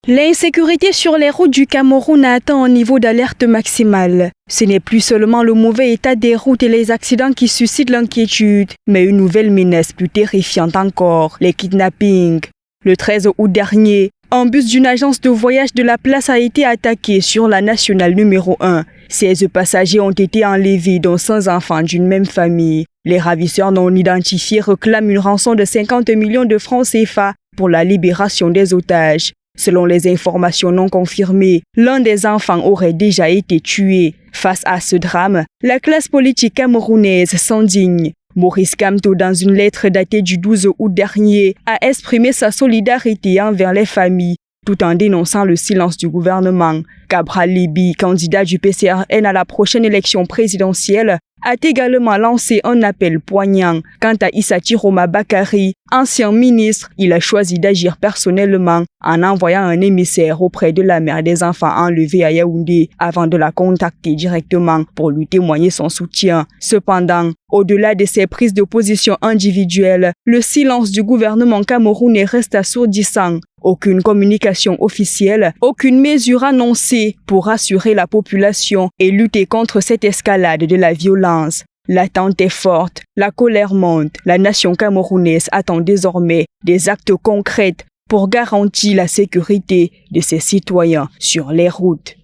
L'insécurité sur les routes du Cameroun a atteint un niveau d'alerte maximal. Ce n'est plus seulement le mauvais état des routes et les accidents qui suscitent l'inquiétude, mais une nouvelle menace plus terrifiante encore, les kidnappings. Le 13 août dernier, un bus d'une agence de voyage de la place a été attaqué sur la nationale numéro 1. 16 passagers ont été enlevés, dont 5 enfants d'une même famille. Les ravisseurs non identifiés réclament une rançon de 50 millions de francs CFA pour la libération des otages. Selon les informations non confirmées, l'un des enfants aurait déjà été tué. Face à ce drame, la classe politique camerounaise s'indigne. Maurice Kamto, dans une lettre datée du 12 août dernier, a exprimé sa solidarité envers les familles, tout en dénonçant le silence du gouvernement. Cabral Libi, candidat du PCRN à la prochaine élection présidentielle, a également lancé un appel poignant. Quant à Issati Roma Bakari, ancien ministre, il a choisi d'agir personnellement en envoyant un émissaire auprès de la mère des enfants enlevés à Yaoundé avant de la contacter directement pour lui témoigner son soutien. Cependant, au-delà de ces prises de position individuelles, le silence du gouvernement camerounais reste assourdissant. Aucune communication officielle, aucune mesure annoncée pour rassurer la population et lutter contre cette escalade de la violence. L'attente est forte, la colère monte, la nation camerounaise attend désormais des actes concrets pour garantir la sécurité de ses citoyens sur les routes.